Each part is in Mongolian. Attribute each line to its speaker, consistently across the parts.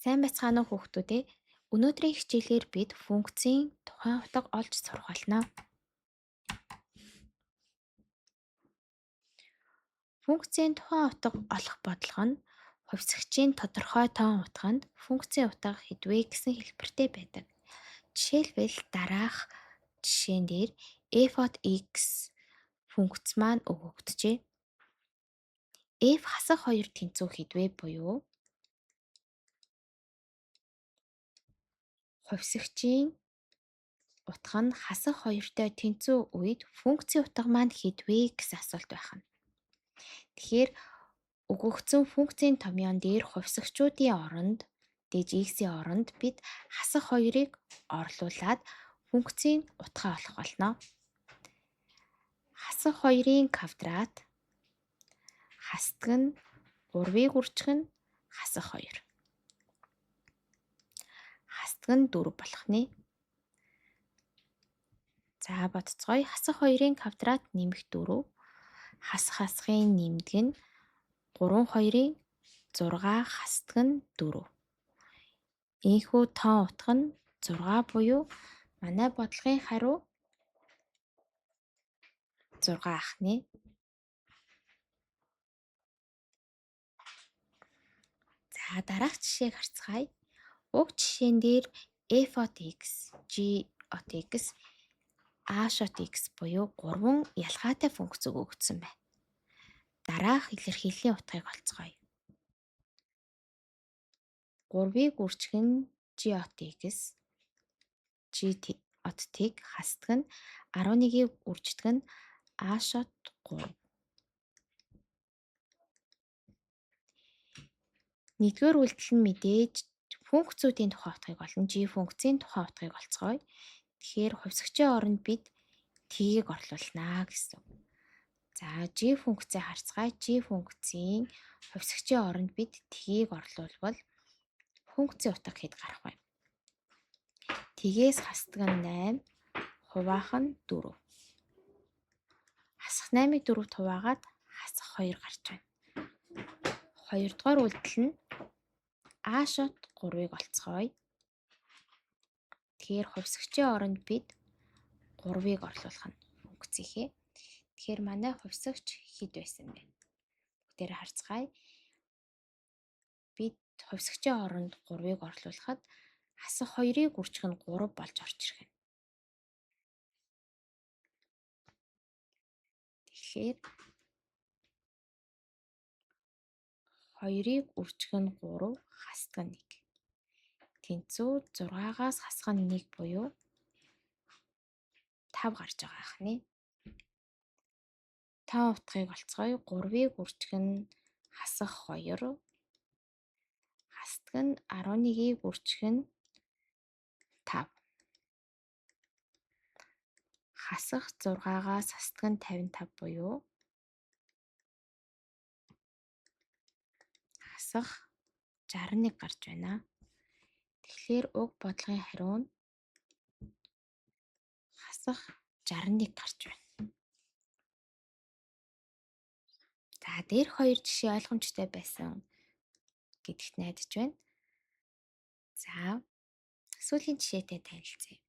Speaker 1: Сайн байцгаана уу хүүхдүүд ээ. Өнөөдрийн хичээлээр бид функцийн тухайн утга олж сурах болно. Функцийн тухайн утга олох бодлого нь хувьсгчийн тодорхой тоон утганд функцийн утга хэдвэ гэсэн хэлбэртэй байдаг. Жишээлбэл дараах жишээн дээр f от x функц маань өгөгдөжээ. F хасах 2 тэнцүү хэдвэ буюу хувьсгчийн утга нь хасах 2-той тэнцүү үед функцийн утга маань хэдвэ гэсэн асуулт байна. Тэгэхээр өгөгдсөн функцийн томьёон дээр хувьсгчуудын оронд дэж x-ийн оронд бид хасах 2-ыг орлуулад функцийн утгаа олох болно. Хасах 2-ын квадрат хасдаг нь 3-ыг үржих нь хасах 2. Хасдаг нь 4 болох нэ. За бодцгоё. Хасах 2-ын квадрат нэмэх 4. Хасахын нэмдэг нь 3 2-ын 6 хасдаг нь 4. Ийхүү тоон утга нь 6 буюу манай бодлогын хариу 6 ах нэ. За дараах жишээг харцгаая. Уг жишээн дээр f от x, g от x, h от x буюу 3 ялгаатай функц өгөгдсөн байна. Дараах илэрхийллийн утгыг олцгоё. 3-ыг үржих нь g от x, g от t-г хасдаг нь 11-ийг үрждэг нь h от 3. Нэгдүгээр үйлдэл нь мэдээж функцүүдийн тухай утгыг олно. G функцийн тухай утгыг олцгоё. Тэгэхээр хувьсгчийн оронд бид t-ийг орлуулнаа гэсэн. За G функцээ харцгаая. G функцийн хувьсгчийн оронд бид t-ийг орлуулвал функцийн утга хэд гарах вэ? T-гээс хасдаг нь 8, хуваах нь 4. Хасах 8-ыг 4-т хуваагаад хасах 2 гарч байна. Хоёрдугаар үйлдэл нь h от 3-ыг олцгоё. Тэгэхээр хувьсгчийн оронд бид 3-ыг орлуулах нь функцийнхээ. Тэгэхээр манай хувьсгч хэд байсан бэ? Бүгдээр харцгаая. Бид хувьсгчийн оронд 3-ыг орлуулахад хасах 2-ыг үржих нь 3 болж орж ирэх юм. Тэгэхээр 2-ыг үржих нь 3, хасдаг нь 1. Тэнцүү 6-аас хасах нь 1 буюу 5 гарч байгаа ах нэ. Тоон утгыг олцгоё. 3-ыг үржих нь хасах 2, хасдаг нь 11-ийг үржих нь 5. Хасах 6-аас хасдаг нь 55 буюу хасах 61 гарч байна. Тэгэхээр уг бодлогын хариу нь хасах 61 гарч байна. За дээрх 2 жишээ ойлгомжтой байсан гэдэгт найдаж байна. За сүүлийн жишээтэй танилцъя.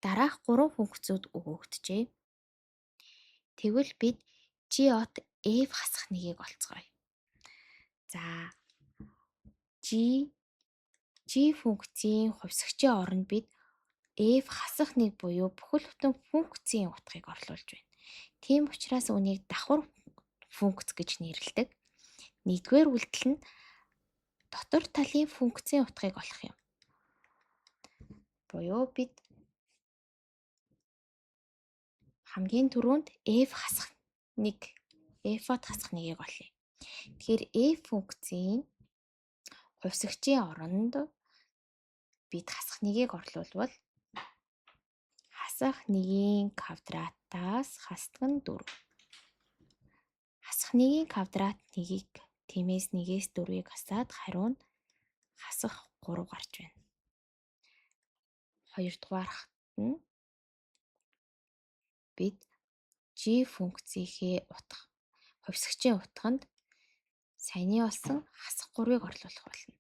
Speaker 1: Дараах 3 функцүүд өгөгдөжээ. Тэгвэл бид g от f хасах 1-ийг олцгоё. За g функцийн хувьсгчийн оронд бид f хасах 1 буюу бүхэл бүтэн функцийн утгыг орлуулж байна. Тийм учраас үүнийг давхар функц гэж нэрлэдэг. Нэгдүгээр үйлдэл нь дотор талын функцийн утгыг олох юм. Буюу бид хамгийн түрүүнд f хасах 1, f от хасах 1-ийг олъё. Тэгэхээр f функцийн хувьсгчийн оронд бид хасах 1-ийг орлуулвал хасах 1-ийн квадратаас хасдаг нь 4. Хасах 1-ийн квадрат 1-ийг тиймээс 1-ээс 4-ийг хасаад хариу нь хасах 3 гарч байна. Хоёрдугаарт нь бид g функцийнхээ утга хувьсгчийн утганд саяны олсон хасах 3-ыг орлуулах болно.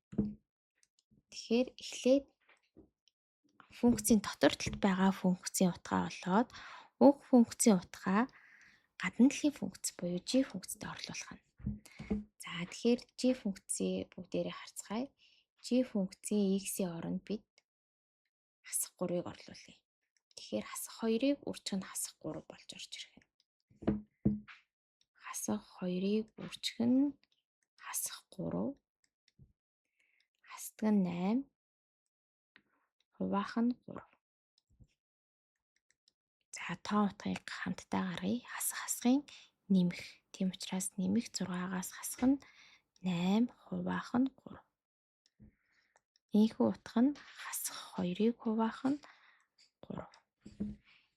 Speaker 1: Тэгэхээр эхлээд функцийн дотор талд байгаа функцийн утгаа олоод уг функцийн утгаа гадна талын функц буюу g функцэд орлуулах нь. За тэгэхээр g функцийг бүгдээрээ харцгаая. G функцийн x-ийн оронд бид хасах 3-ыг орлуулъя. Тэгэхээр хасах 2-ыг үржих нь хасах 3 болж орж ирэх юм. Хасах 2-ыг үржих нь хасах 3. Хасдаг нь 8. Хуваах нь 3. За тоон утгыг хамтдаа гаргая. Хасахын нэмэх. Тийм учраас нэмэх 6-аас хасах нь 8, хуваах нь 3. Ийхүү утга нь хасах 2-ыг хуваах нь 3.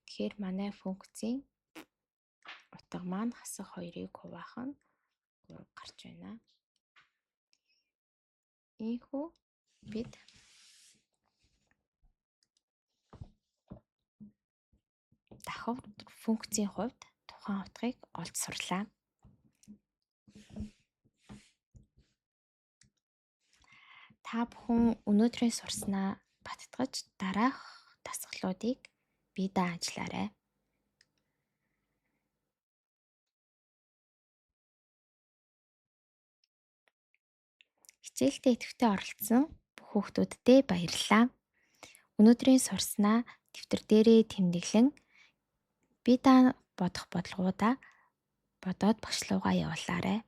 Speaker 1: Тэгэхээр манай функцийн утга маань хасах 2-ыг хуваах нь 3 гарч байна. Ийхүү бид дахав функцийн хувьд тухайн утгыг олж сурлаа. Та бүхэн өнөөдрийн сурснаа баттгаж дараах дасгалуудыг бие даан ажиллаарай. Хичээлдээ идэвхтэй оролцсон бүх хүүхдүүддээ баярлалаа. Өнөөдрийн сурснаа дэвтэр дээрээ тэмдэглэн бие даан бодох бодлогуудаа бодоод багшлуугаа явуулаарай.